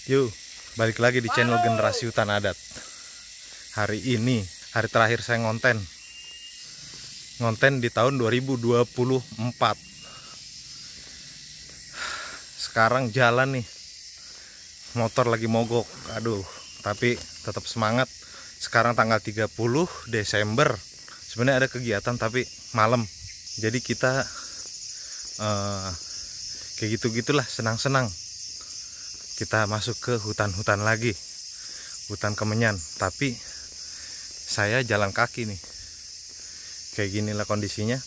Yuk, balik lagi di channel Generasi Hutan Adat. Hari ini, hari terakhir saya ngonten di tahun 2024. Sekarang jalan nih, motor lagi mogok. Aduh, tapi tetap semangat. Sekarang tanggal 30 Desember. Sebenarnya ada kegiatan tapi malam. Jadi kita kayak gitu-gitulah, senang-senang. Kita masuk ke hutan-hutan lagi, hutan Kemenyan. Tapi saya jalan kaki nih. Kayak ginilah kondisinya.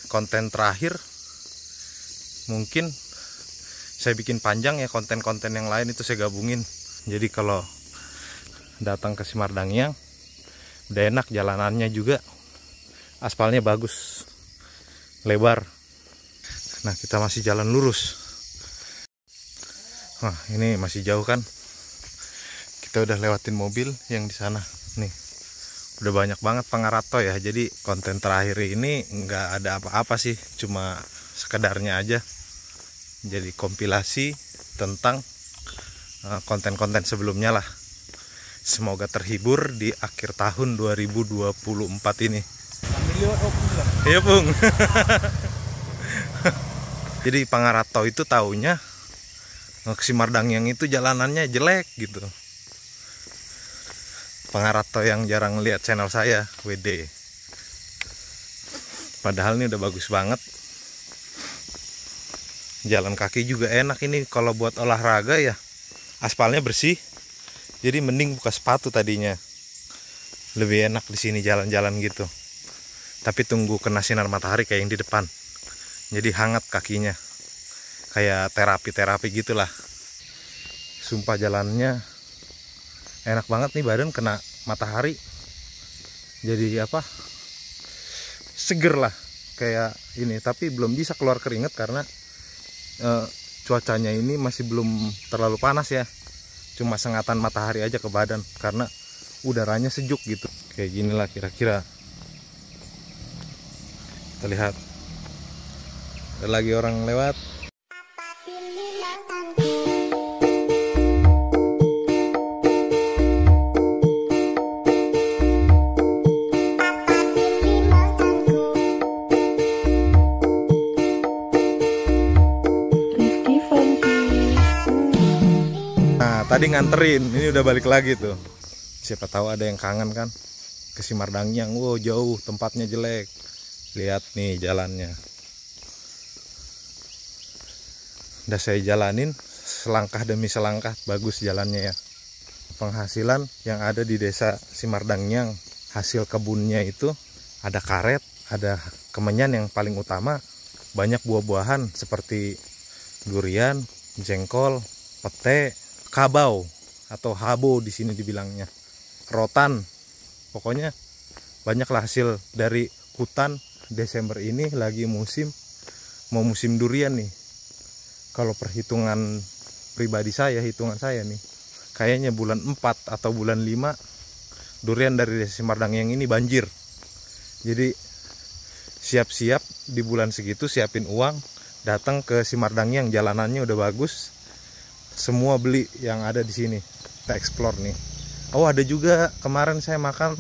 Konten terakhir mungkin saya bikin panjang ya, konten-konten yang lain itu saya gabungin. Jadi kalau datang ke Simardangyang udah enak, jalanannya juga aspalnya bagus, lebar. Nah, kita masih jalan lurus. Wah, ini masih jauh kan? Kita udah lewatin mobil yang di sana. Nih, udah banyak banget pangarato ya. Jadi konten terakhir ini nggak ada apa-apa sih, cuma sekedarnya aja. Jadi kompilasi tentang konten-konten sebelumnya lah. Semoga terhibur di akhir tahun 2024 ini. Iya, Bung. Jadi pangarato itu taunya ke Simardangyang itu jalanannya jelek gitu. Pangarato yang jarang lihat channel saya, WD. Padahal ini udah bagus banget. Jalan kaki juga enak ini kalau buat olahraga ya. Aspalnya bersih. Jadi mending buka sepatu tadinya. Lebih enak di sini jalan-jalan gitu. Tapi tunggu kena sinar matahari kayak yang di depan. Jadi hangat kakinya. Kayak terapi-terapi gitulah. Sumpah jalannya enak banget nih, badan kena matahari. Jadi apa? Seger lah kayak ini. Tapi belum bisa keluar keringat karena cuacanya ini masih belum terlalu panas ya. Cuma sengatan matahari aja ke badan karena udaranya sejuk gitu. Kayak ginilah kira-kira. Kita lihat. Ada lagi orang lewat. Nah, tadi nganterin, ini udah balik lagi tuh. Siapa tahu ada yang kangen kan ke Simardangyang. Wow, jauh, tempatnya jelek. Lihat nih jalannya. Udah saya jalanin selangkah demi selangkah, bagus jalannya ya. Penghasilan yang ada di desa Simardangyang, hasil kebunnya itu ada karet, ada kemenyan yang paling utama, banyak buah-buahan seperti durian, jengkol, pete, kabau atau habo di sini dibilangnya, rotan. Pokoknya banyaklah hasil dari hutan. Desember ini lagi mau musim durian nih. Kalau perhitungan pribadi saya, hitungan saya nih, kayaknya bulan 4 atau bulan 5 durian dari desa Simardangyang ini banjir. Jadi siap-siap di bulan segitu, siapin uang, datang ke Simardangyang, jalanannya udah bagus. Semua beli yang ada di sini. Kita explore nih. Oh, ada juga kemarin saya makan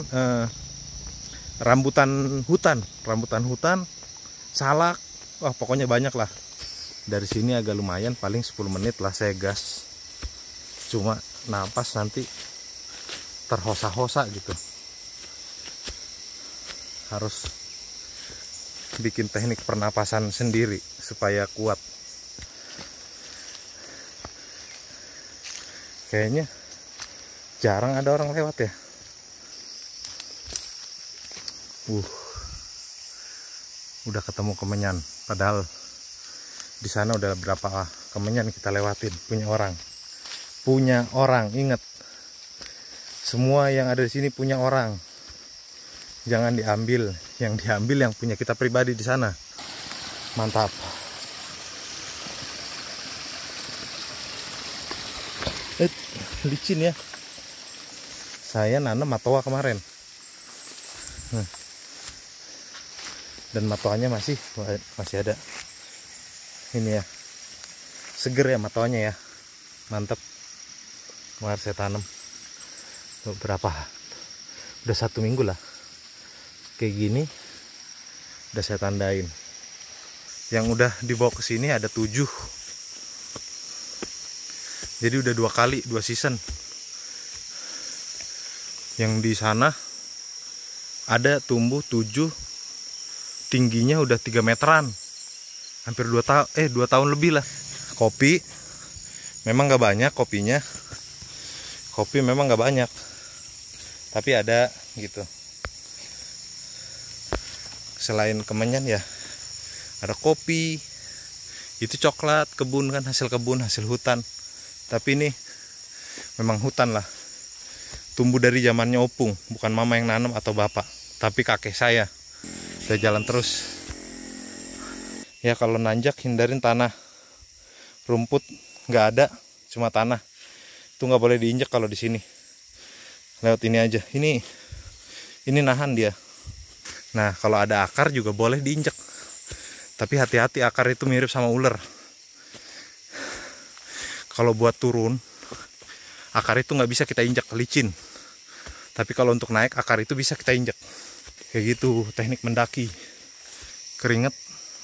rambutan hutan, salak. Wah, pokoknya banyak lah. Dari sini agak lumayan, paling 10 menit lah saya gas. Cuma napas nanti terhosa-hosa gitu. Harus bikin teknik pernapasan sendiri supaya kuat. Kayaknya jarang ada orang lewat ya. Udah ketemu kemenyan. Padahal di sana udah berapa kemenyan kita lewatin. Punya orang, ingat. Semua yang ada di sini punya orang. Jangan diambil. Yang diambil yang punya kita pribadi di sana. Mantap. Licin ya. Saya nanam matoa kemarin. Dan matoanya masih ada. Ini ya, seger ya matoanya ya, mantap. kemarin saya tanam berapa, udah 1 minggu lah kayak gini. Udah saya tandain. Yang udah dibawa ke sini ada 7. Jadi udah 2 kali, 2 season. Yang di sana ada tumbuh 7, tingginya udah 3 meteran, hampir 2 tahun lebih lah. Kopi memang nggak banyak, kopi memang nggak banyak, tapi ada gitu. Selain kemenyan ya ada kopi, itu coklat, kebun kan, hasil kebun, hasil hutan. Tapi ini memang hutan lah, tumbuh dari zamannya opung, bukan mama yang nanam atau bapak, tapi kakek saya. Saya jalan terus ya. Kalau nanjak hindarin tanah, rumput nggak ada, cuma tanah. Itu nggak boleh diinjak kalau di sini. Lewat ini aja. Ini nahan dia. Nah kalau ada akar juga boleh diinjak, tapi hati-hati, akar itu mirip sama ular. Kalau buat turun, akar itu nggak bisa kita injak, licin. Tapi kalau untuk naik, akar itu bisa kita injak. Kayak gitu teknik mendaki. Keringet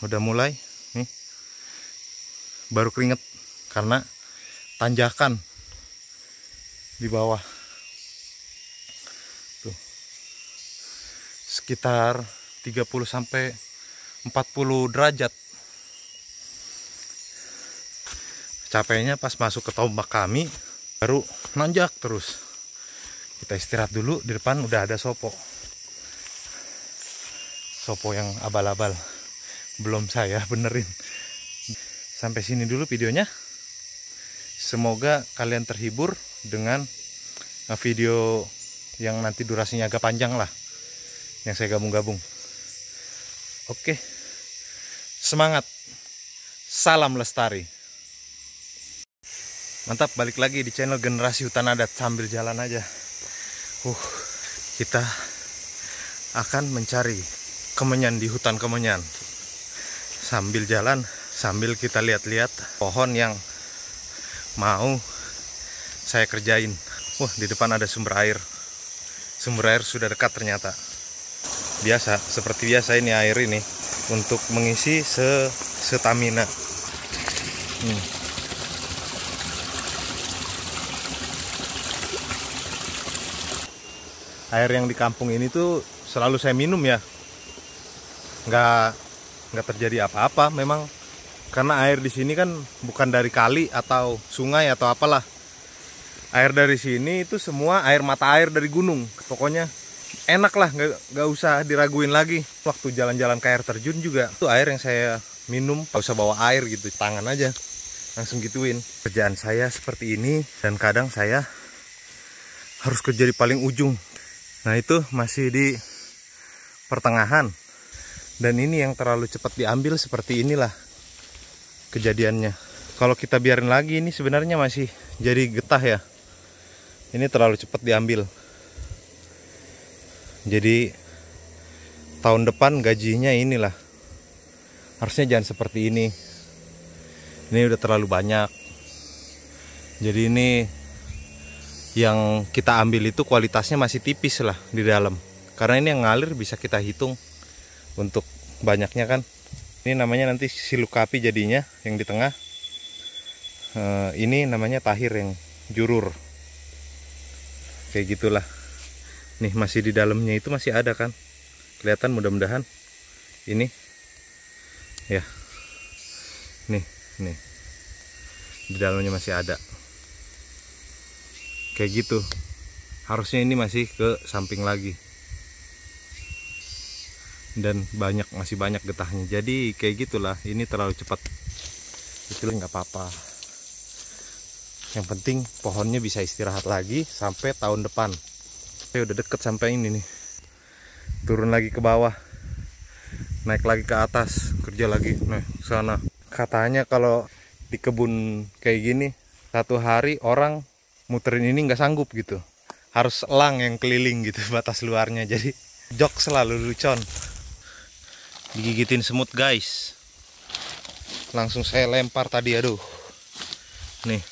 udah mulai nih, baru keringet karena tanjakan di bawah tuh sekitar 30 sampai 40 derajat. Capeknya pas masuk ke tombak kami, baru nanjak terus. Kita istirahat dulu, di depan udah ada sopo yang abal-abal, belum saya benerin. Sampai sini dulu videonya. Semoga kalian terhibur dengan video yang nanti durasinya agak panjang lah, yang saya gabung-gabung. Oke, semangat, salam lestari. Mantap, balik lagi di channel Generasi Hutan Adat. Sambil jalan aja, kita akan mencari kemenyan di hutan kemenyan. Sambil jalan, sambil kita lihat-lihat pohon yang mau saya kerjain. Di depan ada sumber air. Sumber air sudah dekat ternyata. Seperti biasa ini air ini untuk mengisi stamina. Air yang di kampung ini tuh selalu saya minum ya. Nggak terjadi apa-apa memang, karena air di sini kan bukan dari kali atau sungai atau apalah. Air dari sini itu semua air mata air dari gunung. Pokoknya enak lah, nggak usah diraguin lagi. Waktu jalan-jalan ke air terjun juga, itu air yang saya minum, nggak usah bawa air gitu, tangan aja langsung gituin. Kerjaan saya seperti ini, dan kadang saya harus kerja di paling ujung. Nah itu masih di pertengahan, dan ini yang terlalu cepat diambil. Seperti inilah kejadiannya. Kalau kita biarin lagi, ini sebenarnya masih jadi getah ya. Ini terlalu cepat diambil. Jadi tahun depan gajinya inilah. Harusnya jangan seperti ini. Ini udah terlalu banyak. Jadi ini yang kita ambil itu kualitasnya masih tipis lah di dalam. Karena ini yang ngalir bisa kita hitung untuk banyaknya kan. Ini namanya nanti silukapi jadinya yang di tengah. Ini namanya tahir yang jurur. Kayak gitulah. Nih masih di dalamnya itu masih ada kan. Kelihatan mudah-mudahan. Ini. Ya. Nih. Di dalamnya masih ada. Kayak gitu. Harusnya ini masih ke samping lagi. Dan masih banyak getahnya. Jadi kayak gitulah. Ini terlalu cepat. Itu nggak apa-apa. Yang penting pohonnya bisa istirahat lagi sampai tahun depan. Saya udah deket sampai ini nih. Turun lagi ke bawah. Naik lagi ke atas. Kerja lagi. Nah, sana. Katanya kalau di kebun kayak gini, satu hari orang muterin ini nggak sanggup gitu. Harus elang yang keliling gitu batas luarnya. Jadi jok selalu lucon. Digigitin semut guys. Langsung saya lempar tadi, aduh. Nih.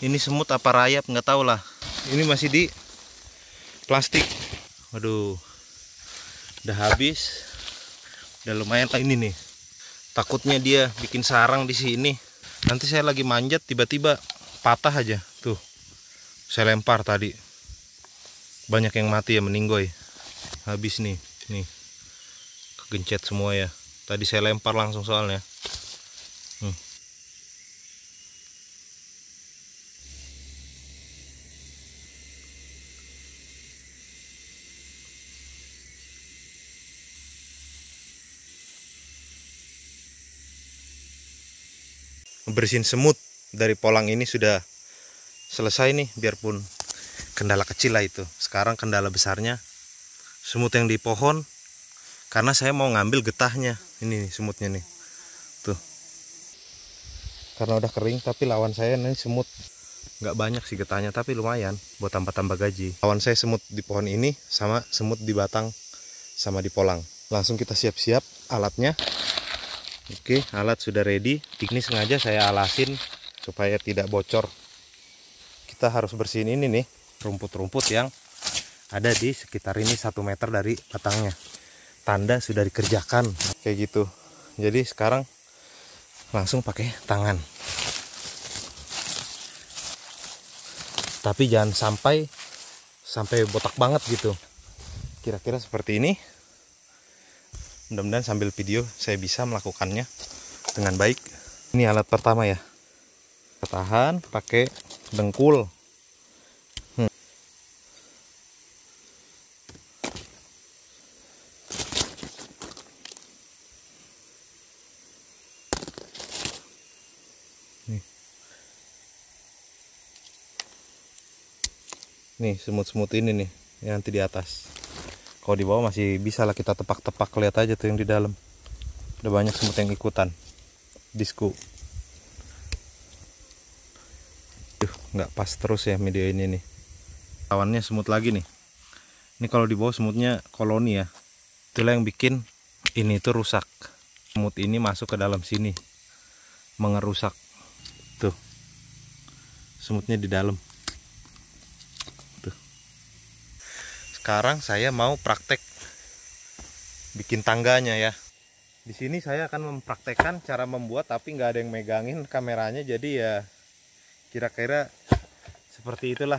Ini semut apa rayap nggak tahu lah. Ini masih di plastik. Waduh, udah habis. Udah lumayan lah ini nih. Takutnya dia bikin sarang di sini. Nanti saya lagi manjat tiba-tiba patah aja. Tuh, saya lempar tadi. Banyak yang mati ya, meninggoy. Habis nih, kegencet semua ya. Tadi saya lempar langsung soalnya. Bersihin semut dari polang ini sudah selesai nih, biarpun kendala kecil lah itu. Sekarang kendala besarnya semut yang di pohon, karena saya mau ngambil getahnya. Ini nih, semutnya nih tuh, karena udah kering. Tapi lawan saya nih semut, nggak banyak sih getahnya, tapi lumayan buat tambah-tambah gaji. Lawan saya semut di pohon ini sama semut di batang sama di polang. Langsung kita siap-siap alatnya. Oke, alat sudah ready. Ini sengaja saya alasin supaya tidak bocor. Kita harus bersihin ini nih, rumput-rumput yang ada di sekitar ini 1 meter dari batangnya. Tanda sudah dikerjakan kayak gitu. Jadi sekarang langsung pakai tangan. Tapi jangan sampai botak banget gitu. Kira-kira seperti ini. Mudah-mudahan sambil video saya bisa melakukannya dengan baik. Ini alat pertama ya. Tahan pakai dengkul. Nih semut-semut ini nih yang nanti di atas. Kalau di bawah masih bisa lah kita tepak-tepak, lihat aja tuh yang di dalam. Udah banyak semut yang ikutan. Disku. Nggak pas terus ya video ini nih. Lawannya semut lagi nih. Ini kalau di bawah semutnya koloni ya. Itulah yang bikin ini tuh rusak. Semut ini masuk ke dalam sini, mengerusak. Tuh. Semutnya di dalam. Sekarang saya mau praktek bikin tangganya ya. Di sini saya akan mempraktekkan cara membuat, tapi nggak ada yang megangin kameranya, jadi ya kira-kira seperti itulah.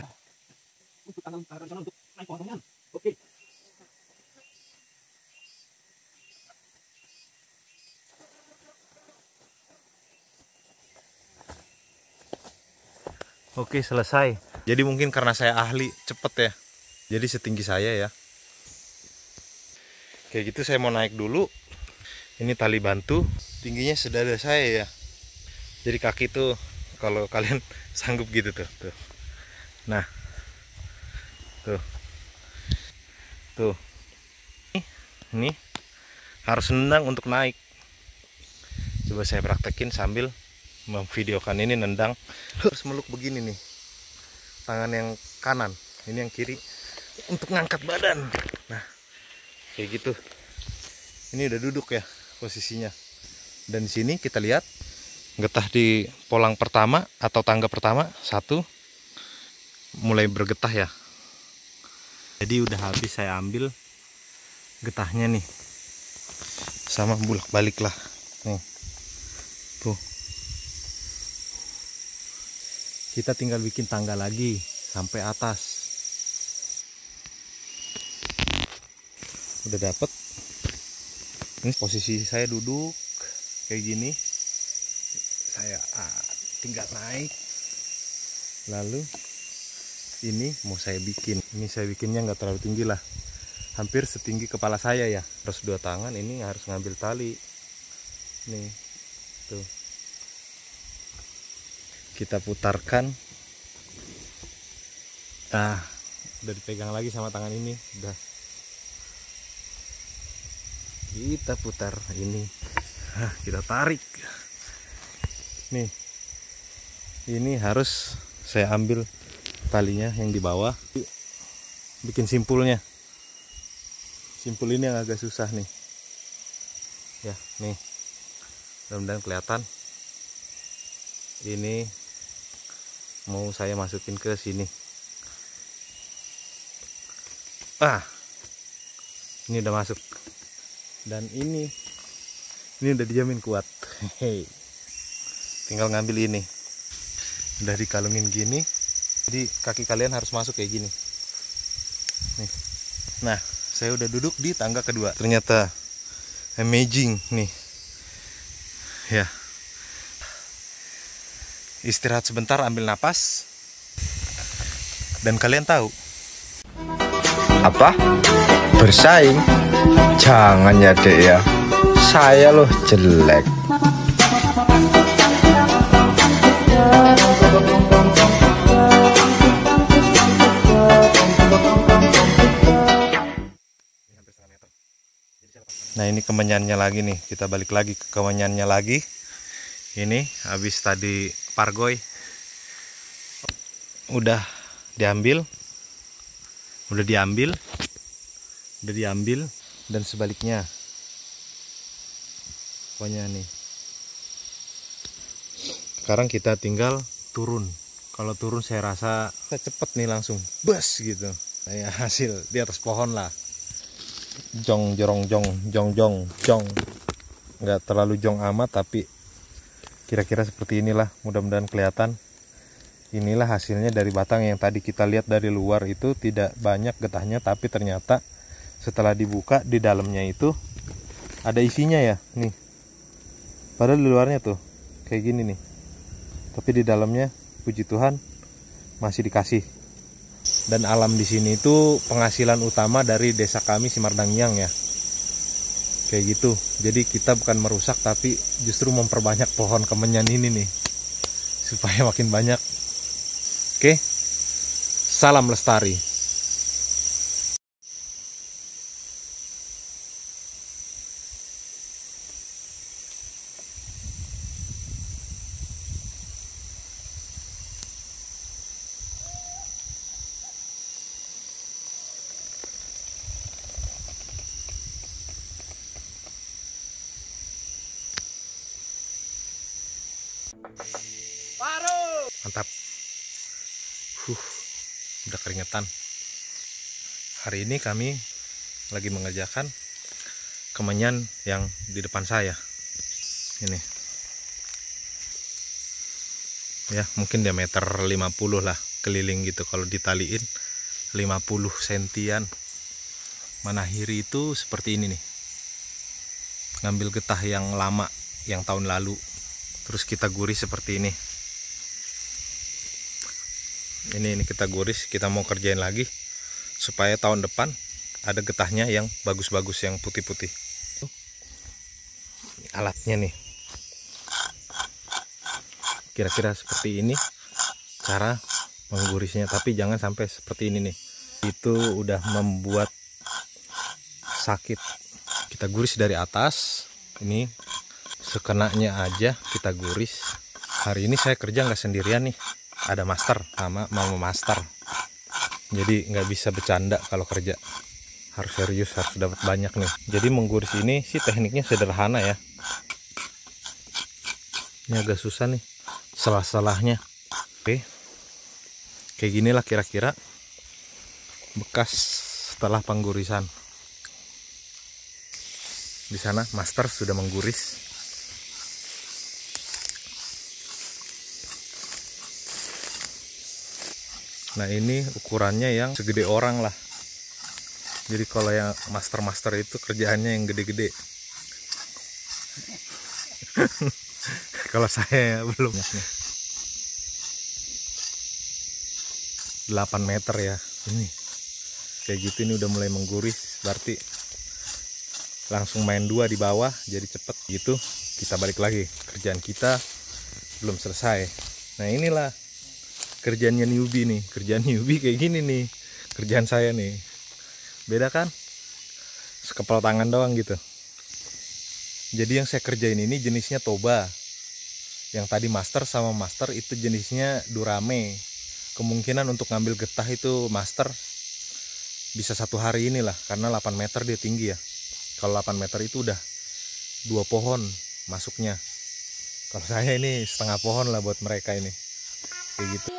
Oke, selesai. Jadi mungkin karena saya ahli, cepet ya. Jadi setinggi saya ya. Kayak gitu saya mau naik dulu. Ini tali bantu, tingginya sedada saya ya. Jadi kaki tuh kalau kalian sanggup gitu tuh. Nah. Tuh. Tuh. Ini harus nendang untuk naik. Coba saya praktekin sambil memvideokan ini nendang. Harus meluk begini nih. Tangan yang kanan, ini yang kiri untuk ngangkat badan. Nah, kayak gitu. Ini udah duduk ya posisinya. Dan di sini kita lihat getah di polang pertama atau tangga pertama satu mulai bergetah ya. Jadi udah habis saya ambil getahnya nih. Sama bolak-balik lah. Nih. Tuh. Kita tinggal bikin tangga lagi sampai atas. Udah dapet. Ini posisi saya duduk kayak gini. Saya tinggal naik. Lalu ini mau saya bikin. Ini saya bikinnya nggak terlalu tinggi lah. Hampir setinggi kepala saya ya. Terus 2 tangan ini harus ngambil tali. Nih. Tuh. Kita putarkan. Udah dipegang lagi sama tangan ini. Udah. Kita putar ini. Kita tarik. Nih. Ini harus saya ambil talinya yang di bawah. Bikin simpulnya. Simpul ini yang agak susah nih. Ya, nih. Mudah-mudahan kelihatan. Ini mau saya masukin ke sini. Ini udah masuk, dan ini udah dijamin kuat. Hehe. Tinggal ngambil ini, udah dikalungin gini, jadi kaki kalian harus masuk kayak gini nih. Nah, saya udah duduk di tangga kedua. Ternyata amazing nih ya. Istirahat sebentar, ambil napas. Dan kalian tahu apa? Bersaing? Jangan ya dek ya, saya loh jelek. Nah, ini kemenyannya lagi nih, kita balik lagi ke kemenyannya lagi. Ini habis tadi pargoy udah diambil, dan sebaliknya pokoknya nih. Sekarang kita tinggal turun. Kalau turun saya rasa cepet nih, langsung bus gitu. Kayak hasil di atas pohon lah. Jong jorong jong jong jong jong. Nggak terlalu jong amat, tapi kira-kira seperti inilah. Mudah-mudahan kelihatan. Inilah hasilnya dari batang yang tadi kita lihat dari luar itu tidak banyak getahnya, tapi ternyata setelah dibuka di dalamnya itu ada isinya ya nih. Padahal di luarnya tuh kayak gini nih, tapi di dalamnya puji Tuhan masih dikasih. Dan alam di sini itu penghasilan utama dari desa kami Simardangyang ya, kayak gitu. Jadi kita bukan merusak, tapi justru memperbanyak pohon kemenyan ini nih supaya makin banyak. Oke, salam lestari. Mantap. Udah keringetan. Hari ini kami lagi mengerjakan kemenyan yang di depan saya. Ini ya, mungkin diameter 50 lah keliling gitu. Kalau ditaliin 50 sentian. Manahiri itu seperti ini nih. Ngambil getah yang lama, yang tahun lalu, terus kita guris seperti ini. Ini kita guris, kita mau kerjain lagi supaya tahun depan ada getahnya yang bagus-bagus, yang putih-putih. Alatnya nih, kira-kira seperti ini cara menggurisnya, tapi jangan sampai seperti ini nih, itu udah membuat sakit. Kita guris dari atas, ini sekenanya aja kita guris. Hari ini saya kerja nggak sendirian nih, ada master sama mama master, jadi nggak bisa bercanda kalau kerja, harus serius, harus dapat banyak nih. Jadi mengguris ini sih tekniknya sederhana ya, ini agak susah nih salah-salahnya. Oke, kayak ginilah kira-kira bekas setelah penggurisan. Di sana master sudah mengguris. Nah, ini ukurannya yang segede orang lah. Jadi kalau yang master-master itu kerjaannya yang gede-gede. Kalau saya belum. 8 meter ya. Ini kayak gitu, ini udah mulai mengguris. Berarti langsung main 2 di bawah, jadi cepet gitu. Kita balik lagi, kerjaan kita belum selesai. Nah, inilah kerjaannya newbie nih. Kerjaan newbie kayak gini nih, kerjaan saya nih. Beda kan, sekepal tangan doang gitu. Jadi yang saya kerjain ini jenisnya toba. Yang tadi master sama master itu jenisnya durame. Kemungkinan untuk ngambil getah itu master bisa 1 hari inilah, karena 8 meter dia tinggi ya. Kalau 8 meter itu udah 2 pohon masuknya. Kalau saya ini setengah pohon lah buat mereka ini, kayak gitu.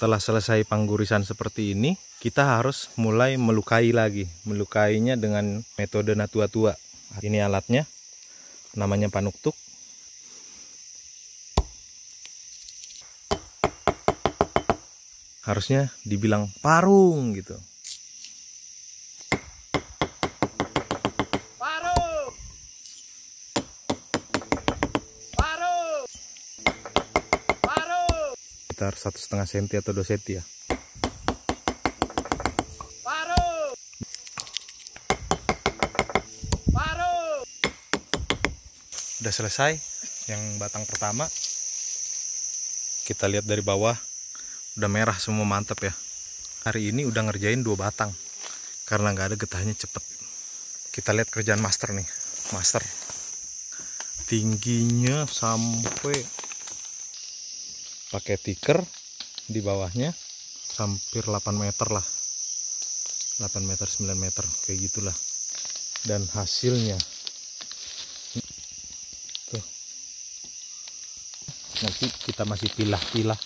Setelah selesai panggurisan seperti ini, kita harus mulai melukai lagi. Melukainya dengan metode natua-tua. Ini alatnya, namanya panuktuk. Harusnya dibilang parung gitu. Parung. Parung. Parung. Sekitar 1,5 cm atau 2 cm ya. Parung. Parung. Udah selesai yang batang pertama. Kita lihat dari bawah, udah merah semua, mantap ya. Hari ini udah ngerjain 2 batang karena nggak ada getahnya cepet. Kita lihat kerjaan master nih. Master tingginya sampai pakai tiker di bawahnya hampir 8 meter lah, 8 meter 9 meter kayak gitulah. Dan hasilnya tuh, nanti kita masih pilah-pilah.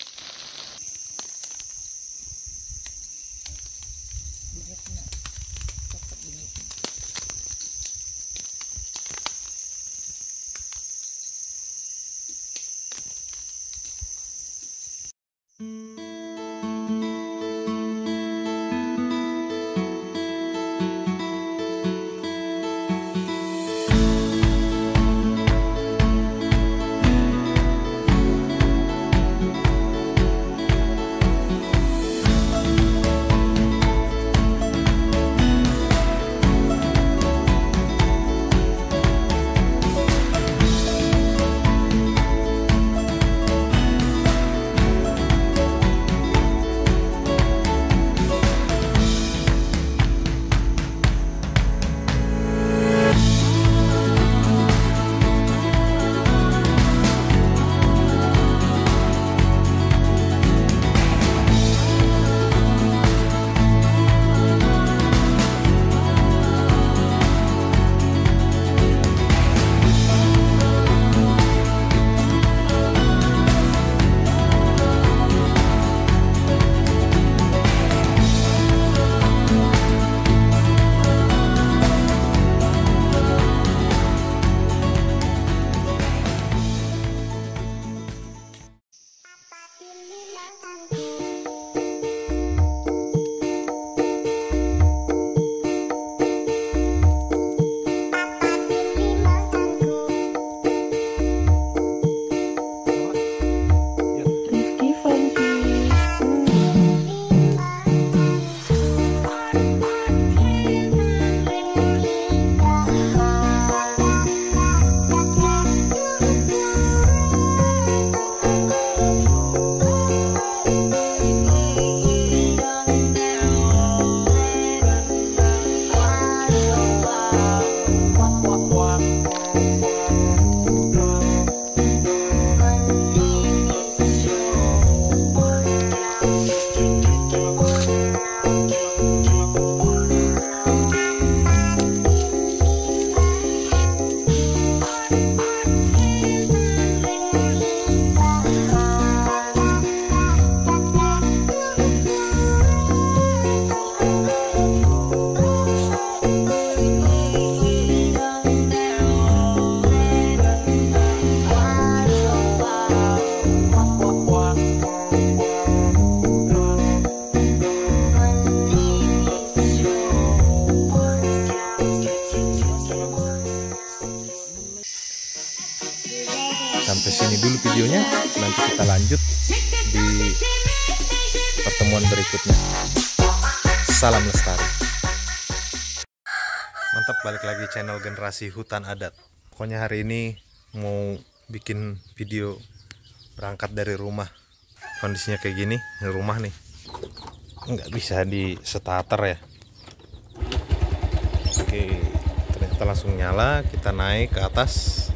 Sampai sini dulu videonya, nanti kita lanjut di pertemuan berikutnya. Salam lestari. Mantap, balik lagi channel Generasi Hutan Adat. Pokoknya hari ini mau bikin video berangkat dari rumah. Kondisinya kayak gini, ini rumah nih. Nggak bisa di starter ya. Oke, ternyata langsung nyala. Kita naik ke atas.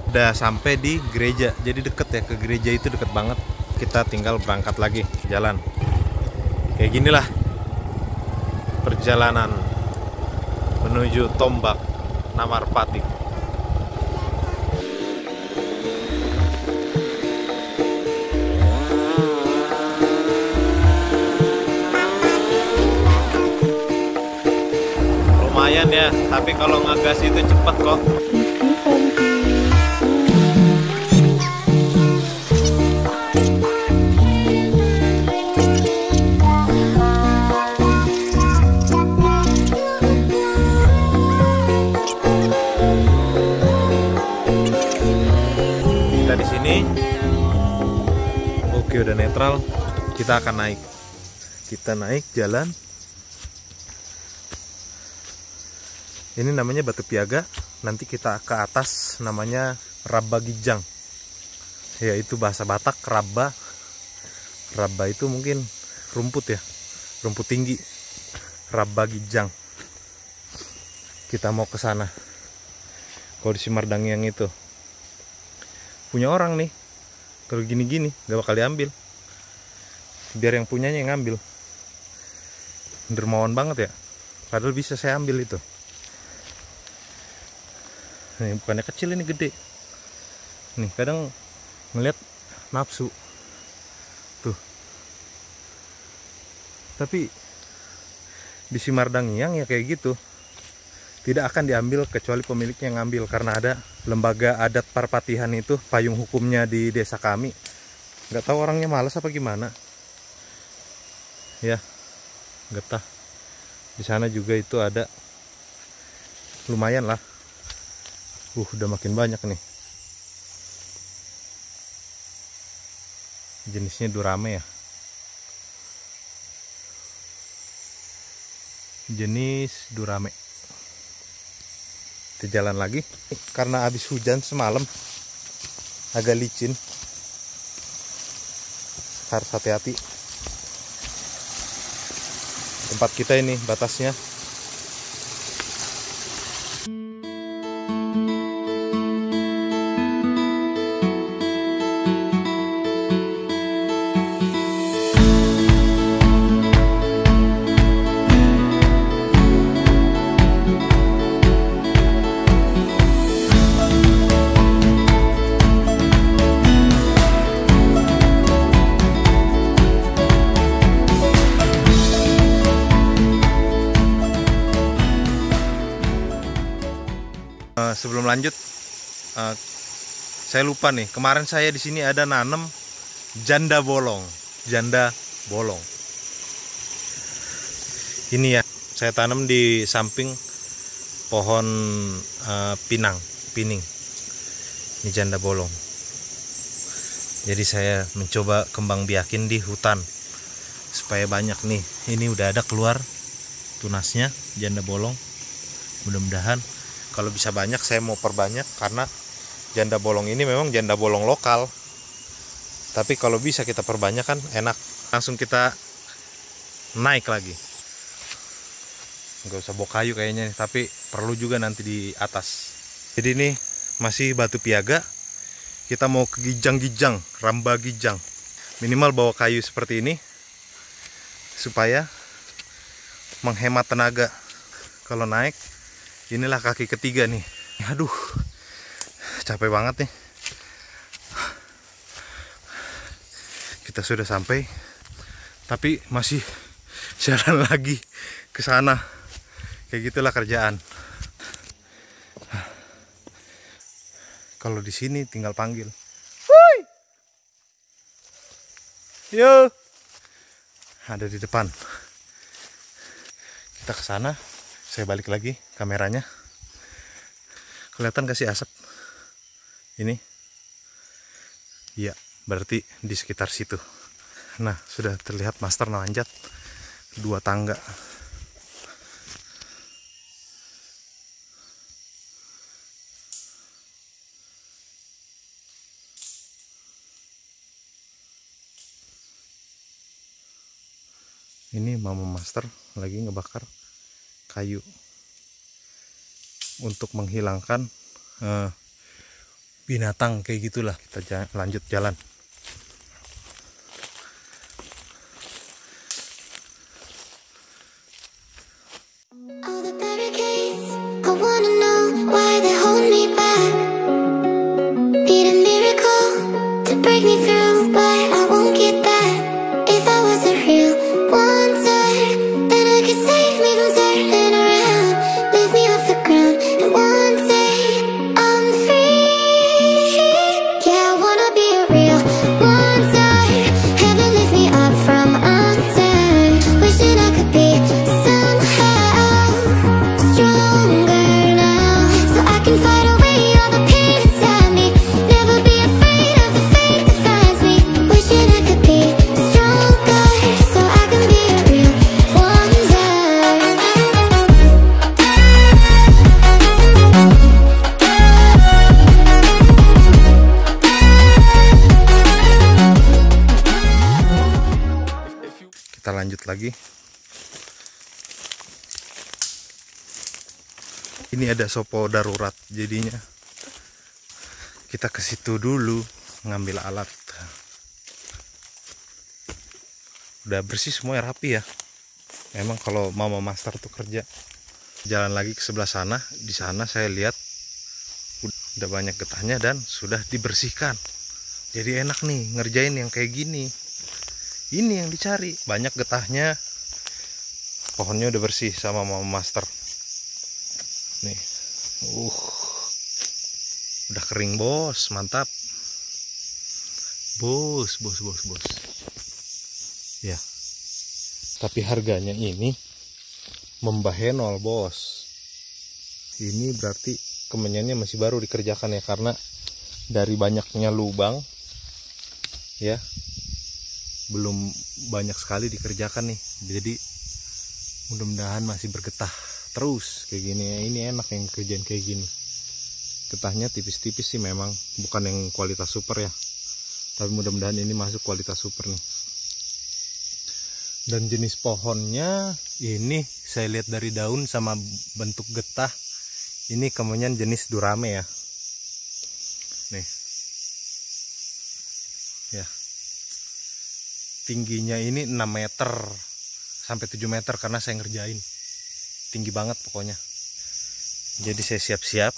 Udah sampai di gereja, jadi deket ya, ke gereja itu deket banget. Kita tinggal berangkat lagi jalan. Kayak ginilah perjalanan menuju Tombak Namarpati. Lumayan ya, tapi kalau ngegas itu cepet kok. Di sini oke, udah netral, kita akan naik. Kita naik jalan ini, namanya Batu Piaga. Nanti kita ke atas, namanya Rabba Gijang, yaitu bahasa Batak Rabba. Rabba itu mungkin rumput ya, rumput tinggi. Rabba Gijang, kita mau ke sana. Kalau di Simardangyang itu punya orang nih, kalau gini-gini gak bakal diambil, biar yang punyanya yang ngambil. Dermawan banget ya, padahal bisa saya ambil itu. Nih, bukannya kecil, ini gede nih. Kadang ngeliat nafsu tuh, tapi di Simardangyang ya kayak gitu, tidak akan diambil kecuali pemiliknya yang ngambil, karena ada lembaga adat Parpatihan itu payung hukumnya di desa kami. Nggak tahu orangnya malas apa gimana ya, getah. Di sana juga itu ada, lumayan lah. Udah makin banyak nih. Jenisnya durame ya, jenis durame. Kita jalan lagi, karena habis hujan semalam agak licin, harus hati-hati. Tempat kita ini batasnya. Sebelum lanjut, saya lupa nih, kemarin saya di sini ada nanam janda bolong. Janda bolong ini ya, saya tanam di samping pohon pining. Ini janda bolong. Jadi saya mencoba kembang biakin di hutan supaya banyak nih. Ini udah ada keluar tunasnya, janda bolong. Mudah-mudahan kalau bisa banyak, saya mau perbanyak, karena janda bolong ini memang janda bolong lokal. Tapi kalau bisa kita perbanyak kan enak. Langsung kita naik lagi. Nggak usah bawa kayu kayaknya, tapi perlu juga nanti di atas. Jadi ini masih Batu Piaga. Kita mau ke Gijang-Gijang, Ramba Gijang. Minimal bawa kayu seperti ini supaya menghemat tenaga. Kalau naik, inilah kaki ketiga nih. Aduh, capek banget nih. Kita sudah sampai, tapi masih jalan lagi ke sana. Kayak gitulah kerjaan. Kalau di sini tinggal panggil. Woi! Yo! Ada di depan. Kita ke sana. Saya balik lagi kameranya. Kelihatan kasih asap. Ini iya, berarti di sekitar situ. Nah, sudah terlihat master nanjat 2 tangga. Ini mama master lagi ngebakar kayu untuk menghilangkan binatang kayak gitulah. Kita lanjut jalan. All the barricades, I wanna know why they hold me back. Need a miracle to break me through, but I won't get that. If I was a real wonder, then I could save me from turning around, lift me off the ground, and one day I'm free. Yeah, I wanna be a real wonder. Heaven lift me up from under. Wishing I could be somehow stronger now, so I can fight away all the pain inside me. Never be afraid of the fate that finds me. Wishing I could be stronger, so I can be a real wonder. Kita lanjut lagi. Ini ada sopo darurat, jadinya kita ke situ dulu ngambil alat. Udah bersih semua, ya, rapi ya. Memang kalau mama master tuh kerja. Jalan lagi ke sebelah sana. Di sana saya lihat udah banyak getahnya dan sudah dibersihkan. Jadi enak nih ngerjain yang kayak gini. Ini yang dicari, banyak getahnya. Pohonnya udah bersih sama mama master. Nih, udah kering bos, mantap. Bos. Ya, tapi harganya ini membahenol bos. Ini berarti kemenyannya masih baru dikerjakan ya, karena dari banyaknya lubang, ya, belum banyak sekali dikerjakan nih. Jadi mudah-mudahan masih bergetah terus kayak gini ya. Ini enak yang kerjaan kayak gini. Getahnya tipis-tipis sih memang, bukan yang kualitas super ya, tapi mudah-mudahan ini masuk kualitas super nih. Dan jenis pohonnya ini saya lihat dari daun sama bentuk getah, ini kemenyan jenis durame ya. Nih ya, tingginya ini 6 meter sampai 7 meter karena saya ngerjain. Tinggi banget pokoknya. Jadi saya siap-siap.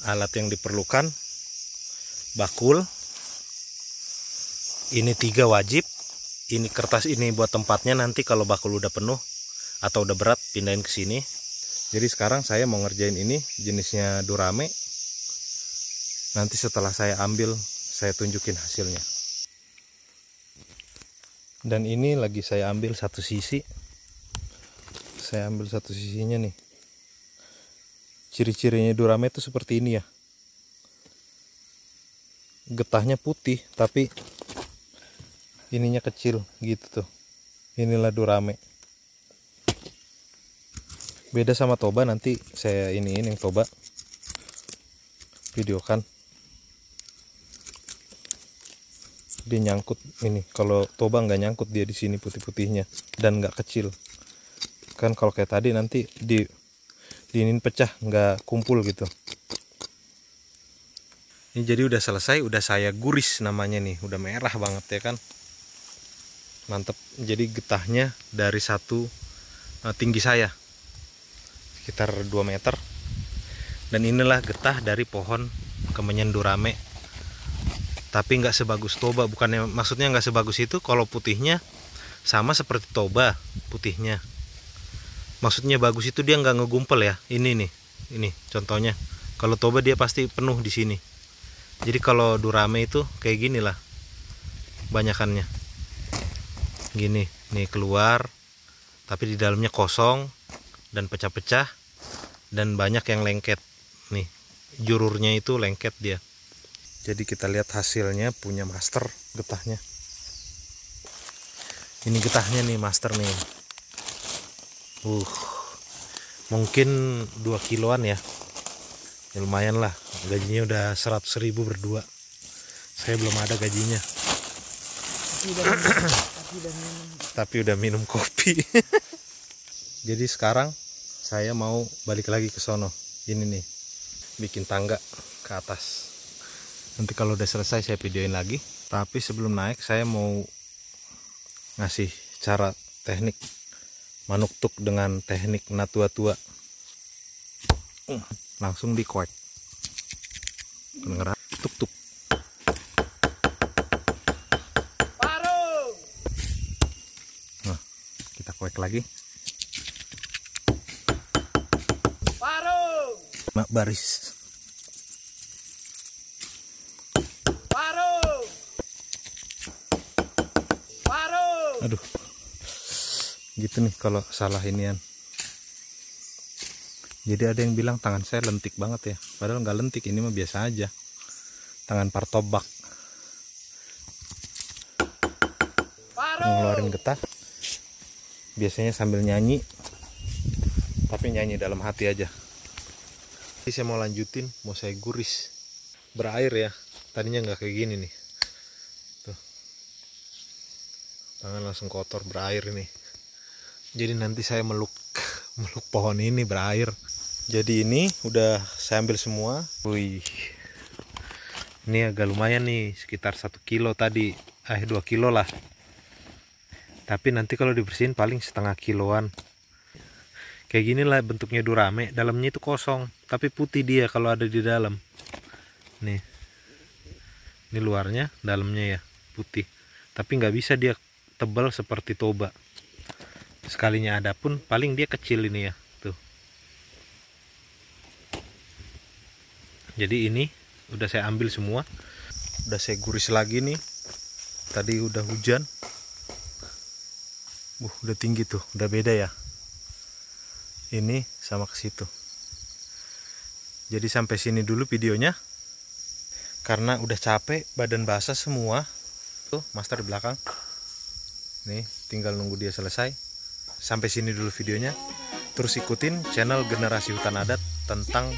Alat yang diperlukan, bakul. Ini 3 wajib. Ini kertas ini buat tempatnya, nanti kalau bakul udah penuh atau udah berat pindahin ke sini. Jadi sekarang saya mau ngerjain ini jenisnya durame. Nanti setelah saya ambil, saya tunjukin hasilnya. Dan ini lagi saya ambil satu sisi. Saya ambil satu sisinya nih. Ciri-cirinya durame itu seperti ini ya. Getahnya putih tapi ininya kecil gitu tuh. Inilah durame. Beda sama toba, nanti saya iniin yang toba. Videokan. Dia nyangkut ini. Kalau toba nggak nyangkut dia di sini putih-putihnya dan nggak kecil. Kan kalau kayak tadi nanti diinin pecah, nggak kumpul gitu. Ini jadi udah selesai, udah saya guris namanya nih, udah merah banget ya kan. Mantep. Jadi getahnya dari satu tinggi saya sekitar 2 meter. Dan inilah getah dari pohon kemenyan durame. Tapi nggak sebagus toba, bukannya maksudnya nggak sebagus itu. Kalau putihnya sama seperti toba putihnya. Maksudnya bagus itu dia nggak ngegumpel ya. Ini nih, ini contohnya. Kalau toba dia pasti penuh di sini. Jadi kalau durame itu kayak gini lah, banyakannya. Gini, nih keluar, tapi di dalamnya kosong dan pecah-pecah dan banyak yang lengket. Nih, jururnya itu lengket dia. Jadi kita lihat hasilnya punya master getahnya. Ini getahnya nih master nih. Mungkin 2 kiloan ya. Ya lumayan lah, gajinya udah 100.000 berdua. Saya belum ada gajinya. Tapi udah minum kopi. Jadi sekarang saya mau balik lagi ke sono. Ini nih, bikin tangga ke atas. Nanti kalau udah selesai saya videoin lagi. Tapi sebelum naik saya mau ngasih cara teknik manuktuk dengan teknik natua-tua. Langsung dikoek. Kedengeran tuk-tuk. Baru. Nah, kita koek lagi. Baru. Mak baris. Baru. Baru. Aduh. Gitu nih kalau salah inian. Jadi ada yang bilang tangan saya lentik banget ya. Padahal nggak lentik, ini mah biasa aja. Tangan partobak. Ngeluarin getah. Biasanya sambil nyanyi. Tapi nyanyi dalam hati aja. Jadi saya mau lanjutin, mau saya guris. Berair ya. Tadinya nggak kayak gini nih. Tuh. Tangan langsung kotor, berair ini. Jadi nanti saya meluk pohon ini berair. Jadi ini udah saya ambil semua. Wih, ini agak lumayan nih, sekitar 1 kilo tadi, 2 kilo lah. Tapi nanti kalau dibersihin paling setengah kiloan. Kayak gini lah bentuknya durame, dalamnya itu kosong, tapi putih dia kalau ada di dalam. Nih, ini luarnya, dalamnya ya putih. Tapi nggak bisa dia tebal seperti toba. Sekalinya ada pun paling dia kecil ini ya. Jadi ini udah saya ambil semua, udah saya guris lagi nih. Tadi udah hujan, udah tinggi tuh, udah beda ya. Ini sama ke situ. Jadi sampai sini dulu videonya, karena udah capek, badan basah semua. Tuh master di belakang. Nih tinggal nunggu dia selesai. Sampai sini dulu videonya. Terus ikutin channel Generasi Hutan Adat tentang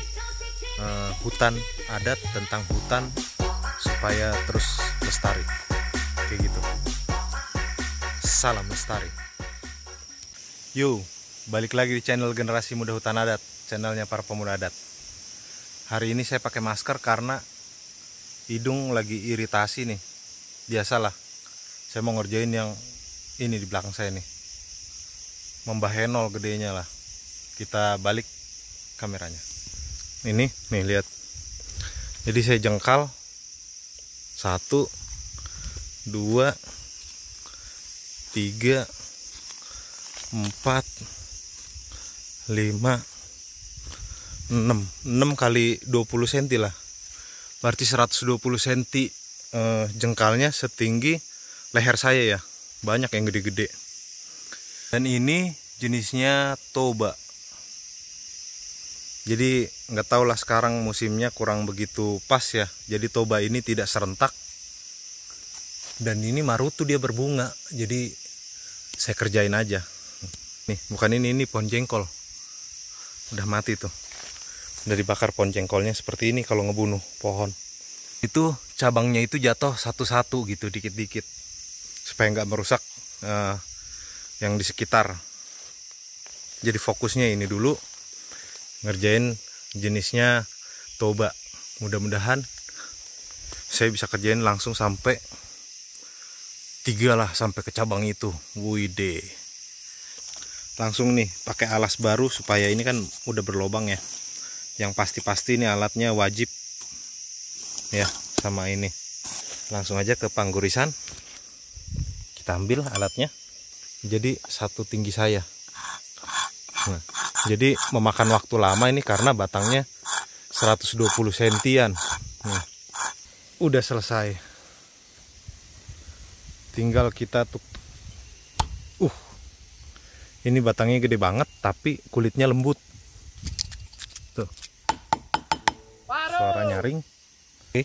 hutan adat, tentang hutan supaya terus lestari kayak gitu. Salam lestari. Yo, balik lagi di channel Generasi Muda Hutan Adat, channelnya para pemuda adat. Hari ini saya pakai masker karena hidung lagi iritasi nih. Biasalah, saya mau ngerjain yang ini di belakang saya nih, membahenol gedenya lah. Kita balik kameranya. Ini nih lihat. Jadi saya jengkal 1 2 3 4 5 6 kali 20 cm lah. Berarti 120 cm jengkalnya setinggi leher saya ya. Banyak yang gede-gede. Dan ini jenisnya toba. Jadi nggak tahu lah, sekarang musimnya kurang begitu pas ya. Jadi toba ini tidak serentak. Dan ini marutu dia berbunga. Jadi saya kerjain aja. Nih bukan ini pohon jengkol. Udah mati tuh. Udah dibakar pohon jengkolnya seperti ini kalau ngebunuh pohon. Itu cabangnya itu jatuh satu-satu gitu, dikit-dikit. Supaya nggak merusak yang di sekitar. Jadi fokusnya ini dulu. Ngerjain jenisnya toba. Mudah-mudahan saya bisa kerjain langsung sampai 3 lah, sampai ke cabang itu. Wide. Langsung nih pakai alas baru supaya ini kan udah berlobang ya. Yang pasti-pasti ini alatnya wajib ya, sama ini. Langsung aja ke panggurisan. Kita ambil alatnya. Jadi satu tinggi saya. Nah, jadi memakan waktu lama ini karena batangnya 120 sentian. Nah, udah selesai. Tinggal kita tuh. Ini batangnya gede banget tapi kulitnya lembut. Tuh. suara nyaring. Oke.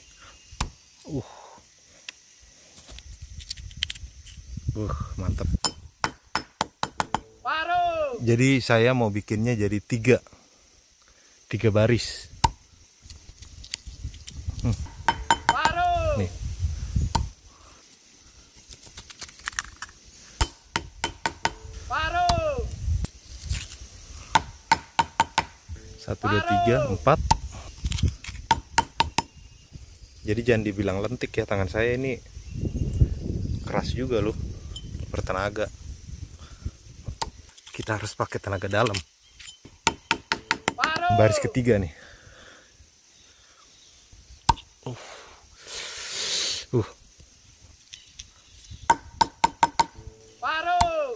Mantap. Paruh. Jadi saya mau bikinnya jadi tiga baris. Paruh. Nih. Paruh. 1, 2, 3, 4. Jadi jangan dibilang lentik ya, tangan saya ini keras juga loh, bertenaga. Kita harus pakai tenaga dalam. Paruh. Baris ketiga nih. Paruh.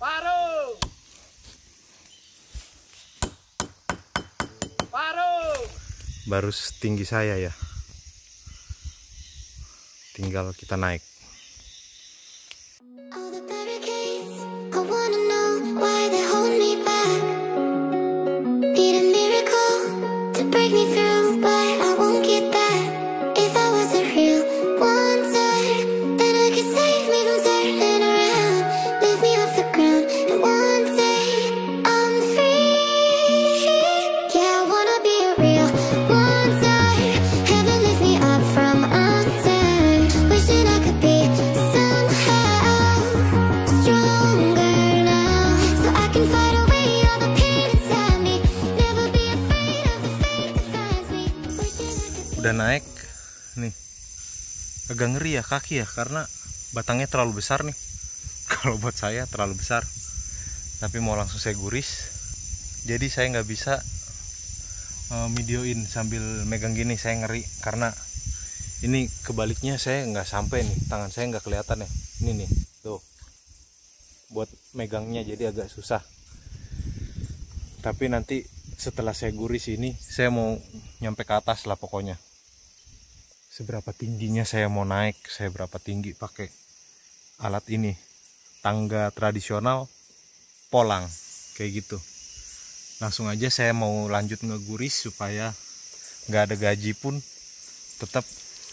Paruh. Paruh. Baru setinggi saya ya. Tinggal kita naik. All the barricades, I wanna know why they hold me back. Need a miracle to break me through, but I won't get that. If I was a real wonder, then I could save me from turning around. Lift me off the ground, and one day I'm free. Yeah, I wanna be a real wonder. Heaven lift me up from under. Wishing I could be somehow stronger now, so I can fight away all the pain inside me. Never be afraid of the fate that finds me. Wishing I could Udah naik nih. Agak ngeri ya kaki ya, karena batangnya terlalu besar nih. Kalau buat saya terlalu besar. Tapi mau langsung saya guris. Jadi saya nggak bisa videoin sambil megang gini, saya ngeri karena ini kebaliknya saya nggak sampai nih, tangan saya nggak kelihatan ya. Ini nih, tuh. Buat megangnya jadi agak susah. Tapi nanti setelah saya guris ini, saya mau nyampe ke atas lah pokoknya. Seberapa tingginya saya mau naik, saya berapa tinggi pakai alat ini. Tangga tradisional polang kayak gitu. Langsung aja saya mau lanjut ngeguris supaya nggak ada gaji pun tetap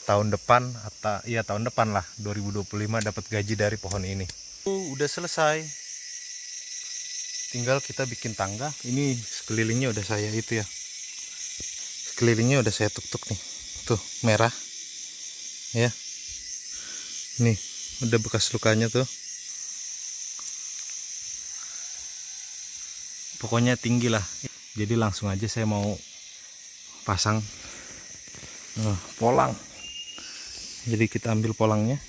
tahun depan, atau iya tahun depan lah, 2025 dapat gaji dari pohon ini. Udah selesai. Tinggal kita bikin tangga. Ini sekelilingnya udah saya itu ya. Sekelilingnya udah saya tuk-tuk nih. Tuh, merah. Ya. Nih, udah bekas lukanya tuh. Pokoknya tinggi lah. Jadi langsung aja saya mau pasang polang. Jadi kita ambil polangnya.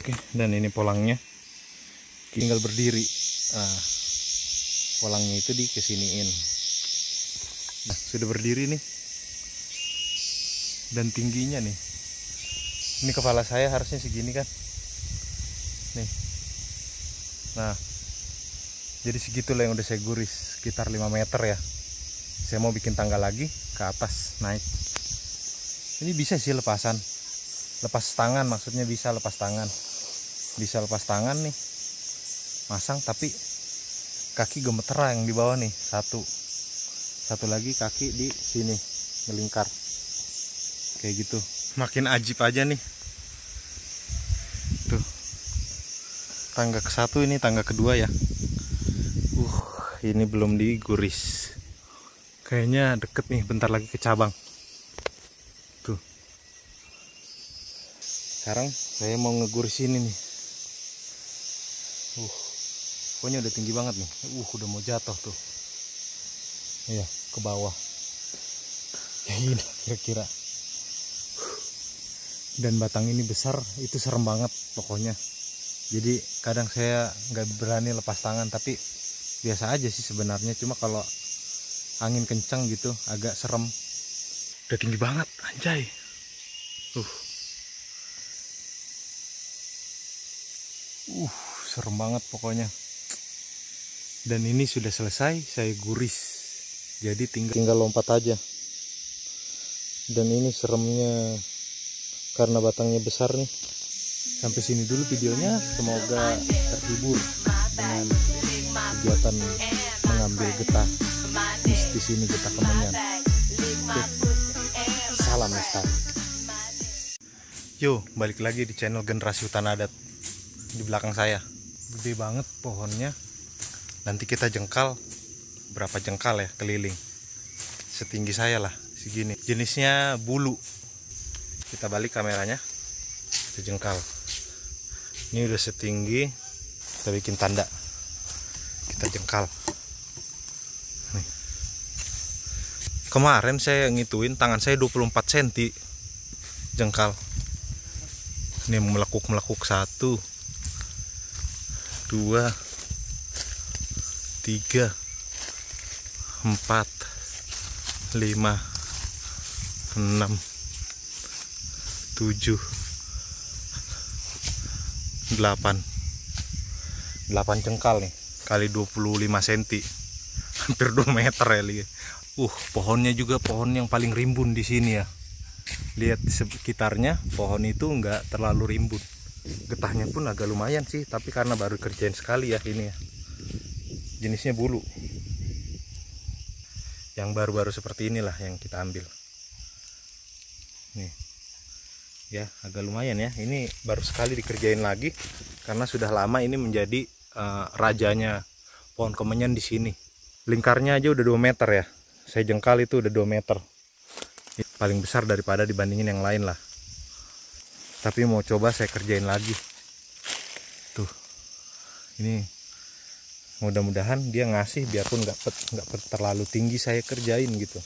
Oke, dan ini polangnya. Tinggal berdiri. Nah, polangnya itu dikesiniin. Nah, sudah berdiri nih. Dan tingginya nih. Ini kepala saya harusnya segini kan. Nih. Nah, jadi segitulah yang udah saya guris, sekitar 5 meter ya. Saya mau bikin tangga lagi ke atas, naik. Ini bisa sih lepasan. Lepas tangan, maksudnya bisa lepas tangan. Bisa lepas tangan nih. Masang, tapi kaki gemeteran yang di bawah nih. Satu lagi kaki di sini, ngelingkar. Kayak gitu. Makin ajib aja nih. Tuh. Tangga ke satu, ini tangga kedua ya. Ini belum diguris. Kayaknya deket nih, bentar lagi ke cabang. Tuh. Sekarang saya mau ngeguris ini nih. Pokoknya udah tinggi banget nih. Udah mau jatuh tuh. Iya, ke bawah. Kayak gini kira-kira. Dan batang ini besar, itu serem banget pokoknya. Jadi kadang saya nggak berani lepas tangan, tapi biasa aja sih sebenarnya. Cuma kalau angin kencang gitu agak serem. Udah tinggi banget, anjay. Serem banget pokoknya. Dan ini sudah selesai, saya guris. Jadi tinggal lompat aja. Dan ini seremnya karena batangnya besar nih. Sampai sini dulu videonya, semoga terhibur dengan kegiatan mengambil getah mistis ini, getah kemenyan. Oke. Salam lestari. Yo, balik lagi di channel Generasi Hutan Adat. Di belakang saya gede banget pohonnya. Nanti kita jengkal, berapa jengkal ya keliling, setinggi saya lah segini. Jenisnya bulu. Kita balik kameranya, kita jengkal. Ini udah setinggi, kita bikin tanda, kita jengkal. Nih. Kemarin saya ngituin, tangan saya 24 cm jengkal. Ini melekuk-melekuk 1, 2, 3, 4, 5, 6, 7, 8 jengkal nih kali 25 cm, hampir 2 meter ya li. Pohonnya juga pohon yang paling rimbun di sini ya. Lihat di sekitarnya pohon itu nggak terlalu rimbun. Getahnya pun agak lumayan sih, tapi karena baru kerjain sekali ya ini ya. Jenisnya bulu. Yang baru-baru seperti inilah yang kita ambil. Nih. Ya, agak lumayan ya. Ini baru sekali dikerjain lagi karena sudah lama ini menjadi rajanya pohon kemenyan di sini. Lingkarnya aja udah 2 meter ya. Saya jengkal itu udah 2 meter. Paling besar daripada dibandingin yang lain lah. Tapi mau coba saya kerjain lagi. Tuh. Ini mudah-mudahan dia ngasih, biarpun nggak terlalu tinggi saya kerjain gitu.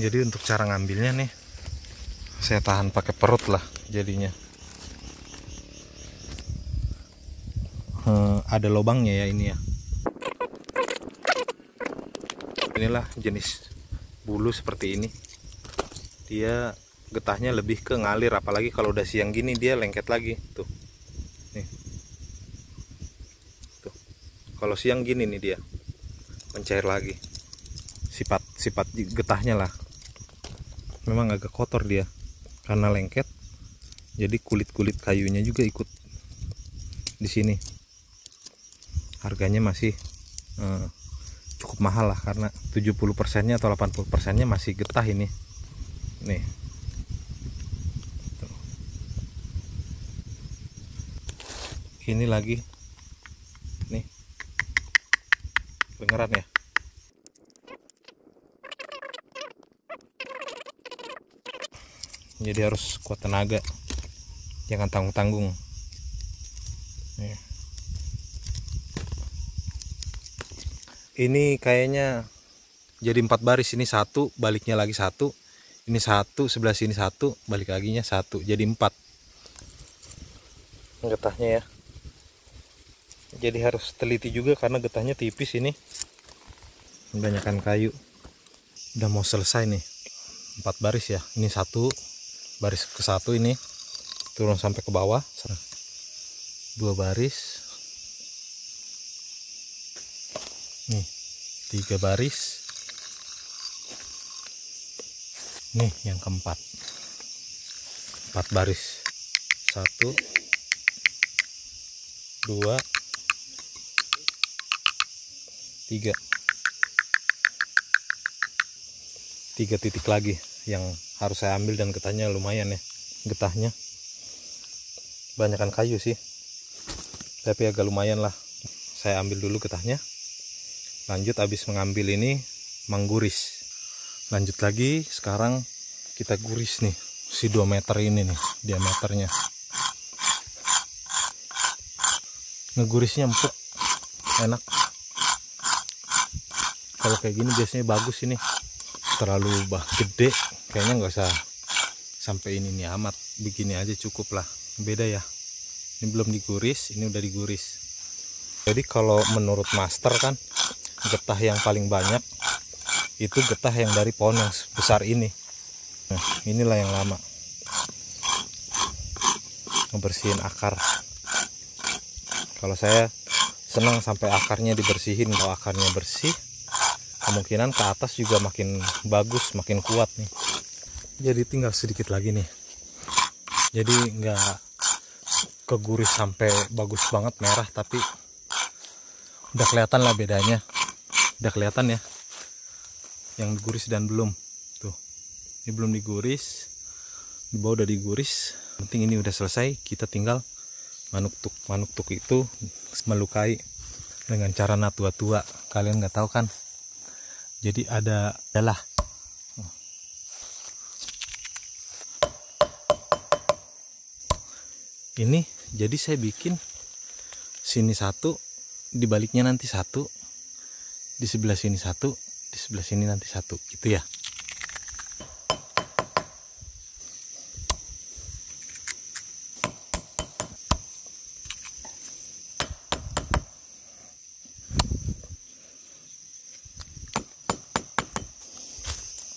Jadi untuk cara ngambilnya nih, saya tahan pakai perut lah jadinya. Ada lubangnya ya ini ya. Inilah jenis bulu seperti ini. Dia getahnya lebih ke ngalir, apalagi kalau udah siang gini dia lengket lagi tuh. Nih. Tuh. Kalau siang gini nih dia mencair lagi. Sifat getahnya lah. Memang agak kotor dia karena lengket, jadi kulit-kulit kayunya juga ikut di sini. Harganya masih cukup mahal lah, karena 70%-nya atau 80%-nya masih getah ini. Nih. Tuh. Ini lagi nih, kedengeran ya. Jadi harus kuat tenaga, jangan tanggung-tanggung. Ini kayaknya jadi 4 baris. Ini 1, baliknya lagi 1. Ini 1, sebelah sini 1, balik laginya 1. Jadi 4 getahnya ya. Jadi harus teliti juga karena getahnya tipis ini. Kebanyakan kayu. Udah mau selesai nih. 4 baris ya. Ini 1. Baris ke 1 ini turun sampai ke bawah, 2 baris, nih 3 baris, nih yang keempat 4 baris, 1, 2, 3 titik lagi yang harus saya ambil, dan getahnya lumayan ya. Getahnya banyakan kayu sih, tapi agak lumayan lah. Saya ambil dulu getahnya, lanjut habis mengambil ini mengguris. Lanjut lagi, sekarang kita guris nih si 2 meter ini nih diameternya. Ngegurisnya empuk, enak. Kalau kayak gini biasanya bagus ini. Terlalu gede kayaknya nggak usah sampai ini nih amat, begini aja cukup lah. Beda ya, ini belum diguris, ini udah diguris. Jadi kalau menurut master kan getah yang paling banyak itu getah yang dari pohon yang besar ini. Nah, inilah yang lama. Ngebersihin akar. Kalau saya senang sampai akarnya dibersihin. Kalau akarnya bersih, kemungkinan ke atas juga makin bagus, makin kuat nih. Jadi tinggal sedikit lagi nih. Jadi nggak keguris sampai bagus banget merah, tapi udah kelihatan lah bedanya. Udah kelihatan ya, yang diguris dan belum. Tuh, ini belum diguris, di bawah udah diguris. Penting ini udah selesai, kita tinggal manuk-tuk itu melukai dengan cara natua-tua. Kalian nggak tahu kan? Jadi adalah ini. Jadi saya bikin sini satu, di baliknya nanti satu, di sebelah sini satu, di sebelah sini nanti satu, gitu ya.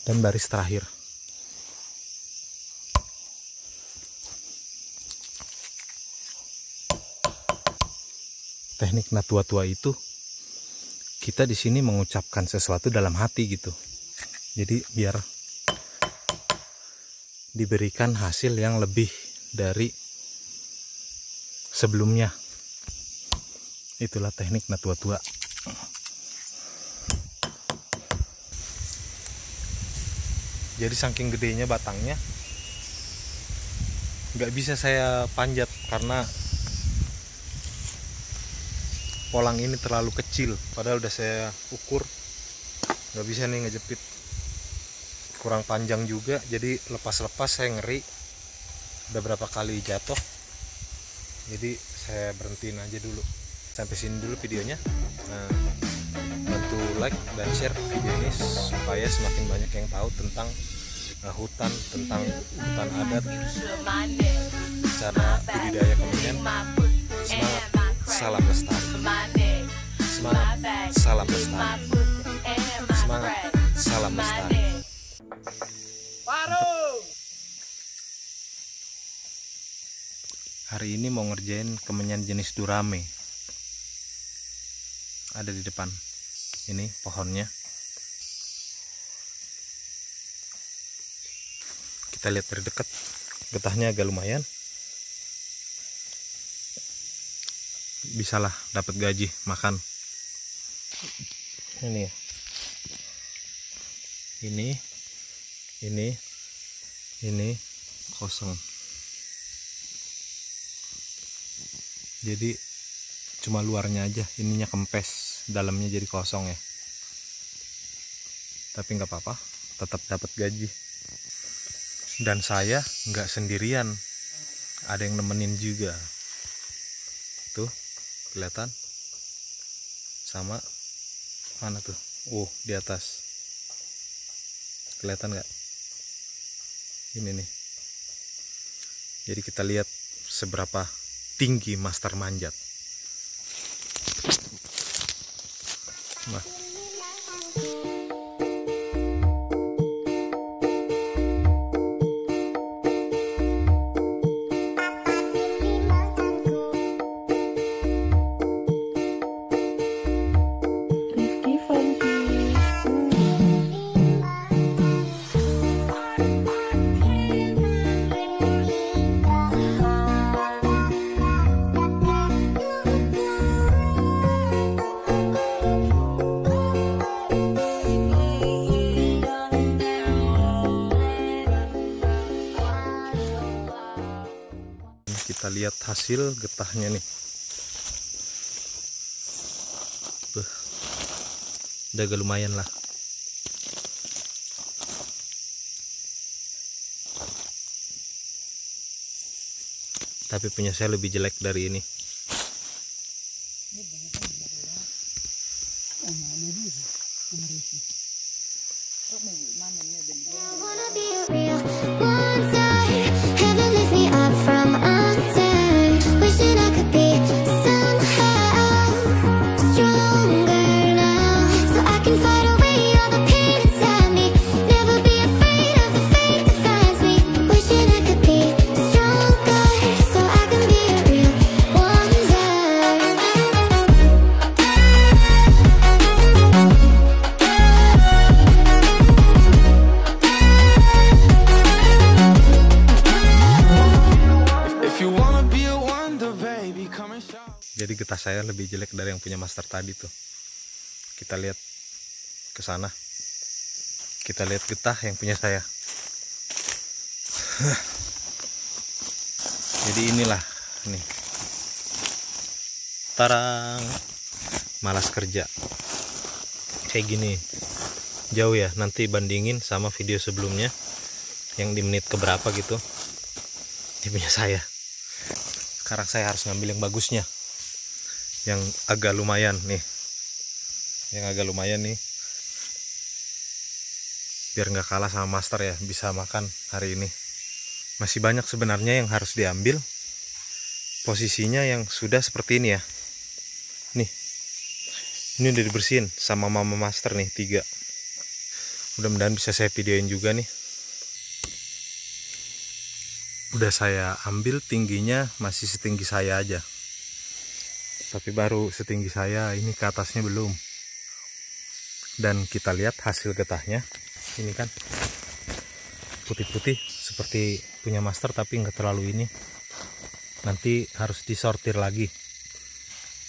Dan baris terakhir. Teknik natua-tua itu kita di sini mengucapkan sesuatu dalam hati gitu. Jadi biar diberikan hasil yang lebih dari sebelumnya. Itulah teknik natua-tua. Jadi saking gedenya batangnya nggak bisa saya panjat karena polang ini terlalu kecil. Padahal udah saya ukur, nggak bisa nih ngejepit. Kurang panjang juga, jadi lepas-lepas saya ngeri. Udah berapa kali jatuh, jadi saya berhentiin aja dulu. Sampai sini dulu videonya. Nah, bantu like dan share video ini supaya semakin banyak yang tahu tentang hutan, tentang hutan adat, cara budidaya kemenyan. Semangat, salam lestari. Semangat, salam lestari. Semangat, salam lestari. Hari ini mau ngerjain kemenyan jenis durame. Ada di depan. Ini pohonnya. Kita lihat dari dekat. Getahnya agak lumayan. Bisalah dapat gaji makan. Ini ya. Ini kosong. Jadi cuma luarnya aja, ininya kempes, dalamnya jadi kosong ya. Tapi nggak apa-apa, tetap dapat gaji. Dan saya nggak sendirian, ada yang nemenin juga. Tuh, kelihatan? Sama mana tuh? Di atas. Kelihatan nggak? Ini nih. Jadi kita lihat seberapa tinggi master manjat. Nah. Kita lihat hasil getahnya nih. Tuh, udah agak lumayan lah. tapi punya saya lebih jelek dari ini. Wanna be a real one time. Heaven lift me up from under. Wishing I could be somehow stronger now, so I can fight away all the pain inside me. Never be afraid of the fate that finds me. Wishing I could be stronger, so I can be a real wonder. Jadi getah saya lebih jelek dari yang punya master tadi tuh. Kita lihat ke sana. Kita lihat getah yang punya saya. Jadi inilah nih. Tarang. Malas kerja. Kayak gini. Jauh ya, nanti bandingin sama video sebelumnya yang di menit keberapa gitu. Ini punya saya. Sekarang saya harus ngambil yang bagusnya, yang agak lumayan nih, biar nggak kalah sama master ya, bisa makan hari ini. Masih banyak sebenarnya yang harus diambil. Posisinya yang sudah seperti ini ya, nih, ini udah dibersihin sama mama master nih 3. Mudah-mudahan bisa saya videoin juga nih. Udah saya ambil, tingginya masih setinggi saya aja, tapi baru setinggi saya, ini ke atasnya belum. Dan kita lihat hasil getahnya, ini kan putih-putih seperti punya master, tapi nggak terlalu ini. Nanti harus disortir lagi.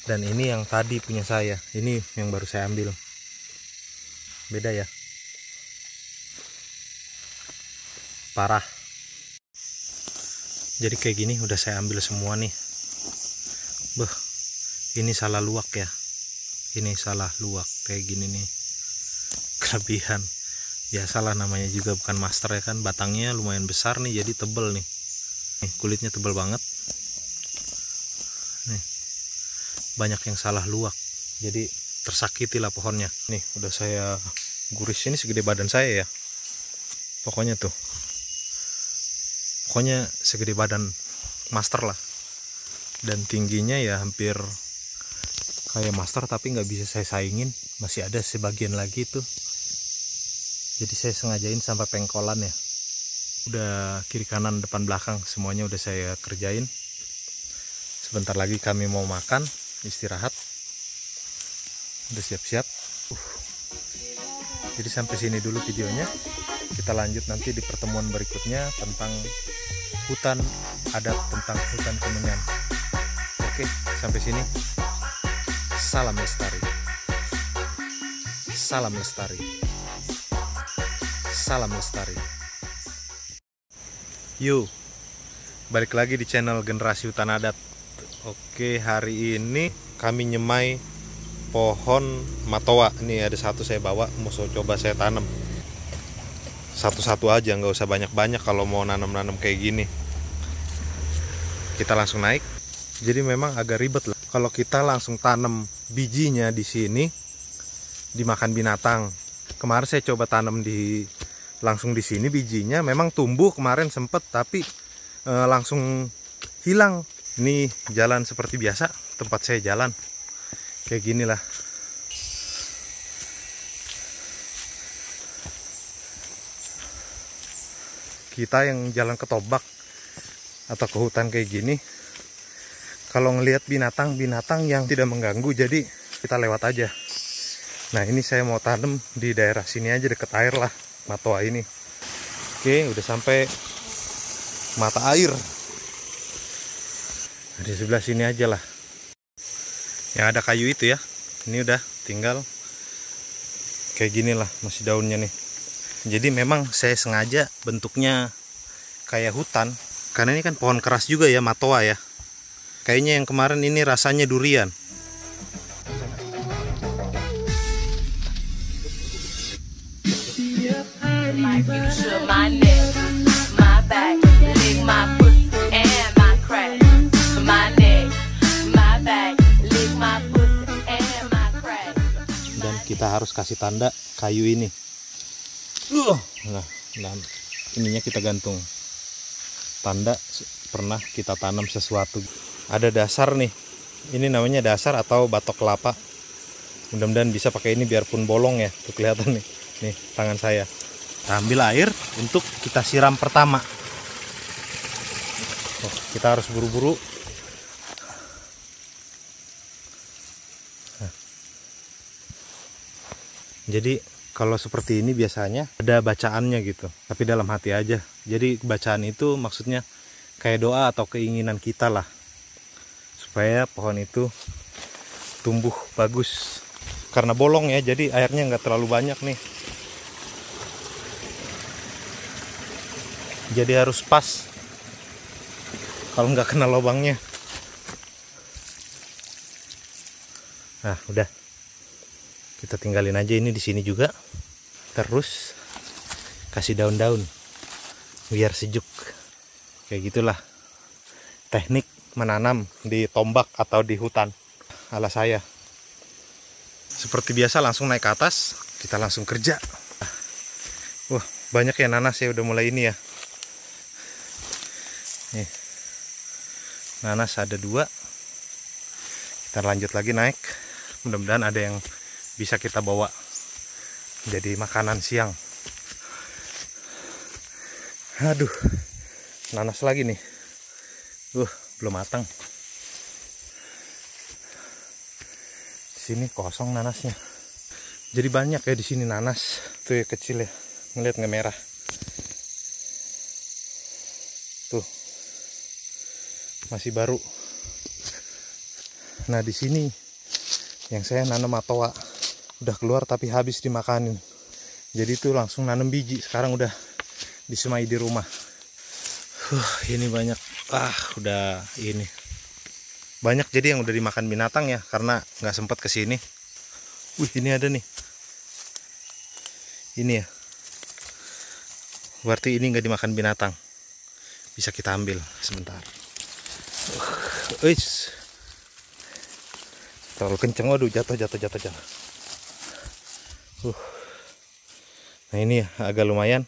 Dan ini yang tadi punya saya, ini yang baru saya ambil, beda ya, parah. Jadi kayak gini udah saya ambil semua nih. Beh, ini salah luak ya. Ini salah luak kayak gini nih. Kelebihan. Ya salah, namanya juga bukan master ya kan. Batangnya lumayan besar nih, jadi tebel nih. Nih, kulitnya tebel banget. Nih. Banyak yang salah luak. Jadi tersakiti lah pohonnya. Nih, udah saya guris, ini segede badan saya ya. Pokoknya tuh. Pokoknya segede badan master lah, dan tingginya ya hampir kayak master, tapi nggak bisa saya saingin, masih ada sebagian lagi tuh. Jadi saya sengajain sampai pengkolan ya. Udah kiri kanan depan belakang semuanya udah saya kerjain. Sebentar lagi kami mau makan, istirahat, udah siap-siap. Jadi sampai sini dulu videonya. Kita lanjut nanti di pertemuan berikutnya tentang hutan adat, tentang hutan Kemenyan. Oke, sampai sini. Salam lestari. Salam lestari. Salam lestari. Yuk, balik lagi di channel Generasi Hutan Adat. Oke, hari ini kami nyemai pohon matoa. Ini ada satu saya bawa, mau coba saya tanam. Satu-satu aja, nggak usah banyak-banyak kalau mau nanam-nanam kayak gini. Kita langsung naik. Jadi memang agak ribet lah kalau kita langsung tanam bijinya di sini, dimakan binatang. Kemarin saya coba tanam langsung di sini, bijinya memang tumbuh kemarin sempet, tapi langsung hilang. Ini jalan seperti biasa, tempat saya jalan kayak gini lah. Kita yang jalan ke Tobak atau ke hutan kayak gini, kalau ngelihat binatang yang tidak mengganggu, jadi kita lewat aja. Nah, ini saya mau tanam di daerah sini aja, deket air lah, matoa ini. Oke, udah sampai mata air. Di sebelah sini aja lah. Yang ada kayu itu ya. Ini udah tinggal kayak gini lah, masih daunnya nih. Jadi memang saya sengaja bentuknya kayak hutan, karena ini kan pohon keras juga ya, matoa ya. Kayaknya yang kemarin ini rasanya durian. My neck, my back, lick my pussy and my crack. kita harus kasih tanda kayu ini. Nah, ininya kita gantung tanda pernah kita tanam sesuatu. Ada dasar nih, ini namanya dasar atau batok kelapa. Mudah-mudahan bisa pakai ini biarpun bolong ya, tuh kelihatan nih tangan saya. Kita ambil air untuk kita siram pertama. Kita harus buru-buru. Jadi kalau seperti ini biasanya ada bacaannya gitu, tapi dalam hati aja. Jadi bacaan itu maksudnya kayak doa atau keinginan kita lah, supaya pohon itu tumbuh bagus. Karena bolong ya, jadi airnya nggak terlalu banyak nih. Jadi harus pas, kalau nggak kena lubangnya. Nah udah, kita tinggalin aja ini di sini juga. Terus kasih daun-daun biar sejuk. Kayak gitulah teknik menanam di tombak atau di hutan ala saya. Seperti biasa langsung naik ke atas, kita langsung kerja. Wah, banyak ya nanas ya, udah mulai ini ya. Nih, nanas ada 2. Kita lanjut lagi naik. Mudah-mudahan ada yang bisa kita bawa jadi makanan siang. Aduh, nanas lagi nih. Belum matang. Sini kosong nanasnya. Jadi banyak ya di sini nanas. Tuh ya kecil ya. Ngeliat nggak merah. Tuh. Masih baru. Nah, di sini yang saya nanam matoa udah keluar tapi habis dimakanin. Jadi itu langsung nanam biji. Sekarang udah disemai di rumah. Ini banyak. Udah ini. Banyak jadi yang udah dimakan binatang ya, karena nggak sempat kesini. Ini ada nih. Ini ya. Berarti ini nggak dimakan binatang. Bisa kita ambil sebentar. Terlalu kenceng, waduh, jatuh. Nah ini ya, agak lumayan.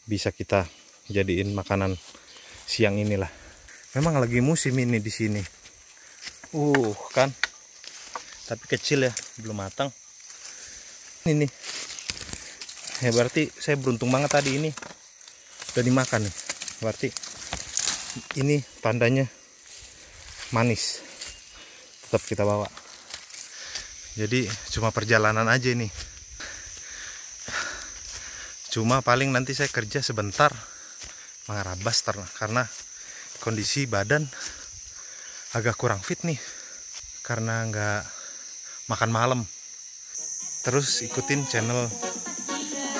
Bisa kita jadiin makanan siang inilah. Memang lagi musim ini di sini. Kan. Tapi kecil ya, belum matang. Ini. Ya berarti saya beruntung banget tadi ini udah dimakan nih. Berarti ini tandanya manis. Tetap kita bawa. Jadi cuma perjalanan aja nih. Cuma paling nanti saya kerja sebentar mengarabas karena kondisi badan agak kurang fit nih, karena nggak makan malam. Terus ikutin channel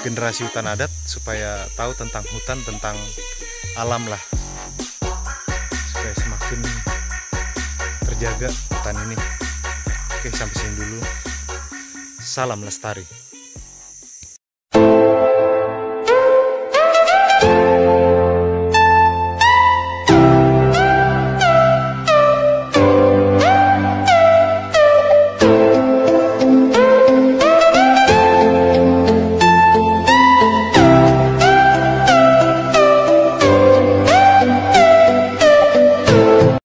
Generasi Hutan Adat supaya tahu tentang hutan, tentang alam lah, supaya semakin terjaga hutan ini. Oke, sampai sini dulu. Salam lestari.